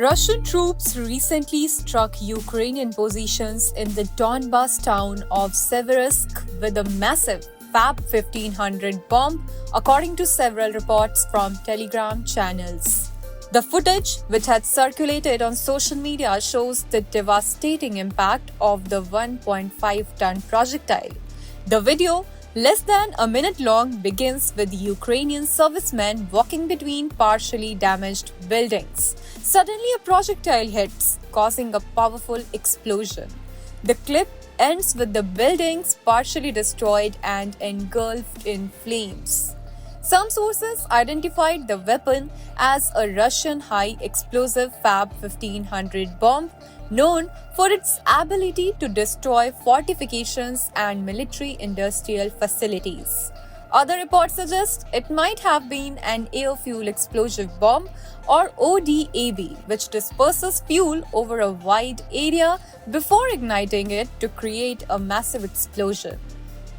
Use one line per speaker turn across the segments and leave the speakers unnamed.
Russian troops recently struck Ukrainian positions in the Donbas town of Severodvinsk with a massive Fab 1500 bomb, according to several reports from Telegram channels. The footage, which had circulated on social media, shows the devastating impact of the 1.5-ton projectile. The video, less than a minute long, begins with Ukrainian servicemen walking between partially damaged buildings. Suddenly, a projectile hits, causing a powerful explosion. The clip ends with the buildings partially destroyed and engulfed in flames. Some sources identified the weapon as a Russian high-explosive Fab 1500 bomb, known for its ability to destroy fortifications and military-industrial facilities. Other reports suggest it might have been an air-fuel explosive bomb or ODAB, which disperses fuel over a wide area before igniting it to create a massive explosion.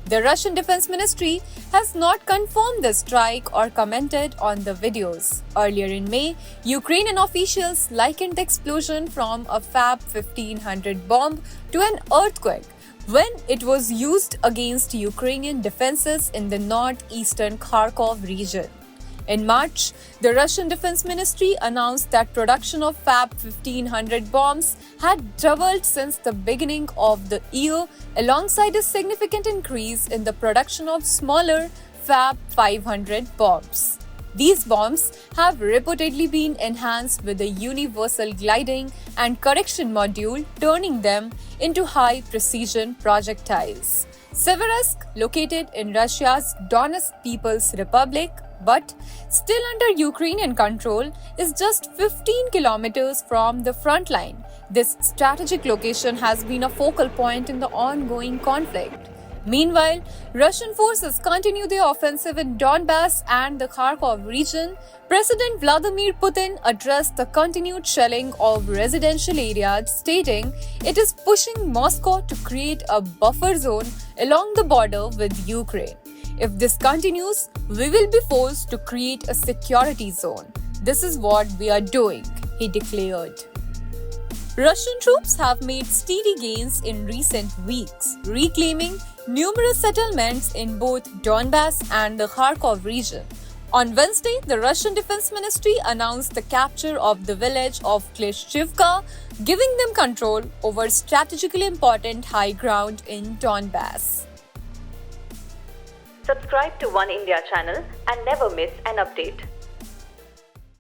The Russian Defense Ministry has not confirmed the strike or commented on the videos. Earlier in May, Ukrainian officials likened the explosion from a Fab 1500 bomb to an earthquake when it was used against Ukrainian defenses in the northeastern Kharkov region. In March, the Russian Defense Ministry announced that production of Fab 1500 bombs had doubled since the beginning of the year, alongside a significant increase in the production of smaller Fab 500 bombs. These bombs have reportedly been enhanced with a universal gliding and correction module, turning them into high-precision projectiles. Severodvinsk, located in Russia's Donetsk People's Republic, but still under Ukrainian control, is just 15 kilometers from the front line. This strategic location has been a focal point in the ongoing conflict. Meanwhile, Russian forces continue their offensive in Donbas and the Kharkov region. President Vladimir Putin addressed the continued shelling of residential areas, stating it is pushing Moscow to create a buffer zone along the border with Ukraine. If this continues, we will be forced to create a security zone. This is what we are doing, he declared. Russian troops have made steady gains in recent weeks, reclaiming numerous settlements in both Donbas and the Kharkov region. On Wednesday, the Russian Defense Ministry announced the capture of the village of Klishchivka, giving them control over strategically important high ground in Donbas.
Subscribe to One India channel and never miss an update.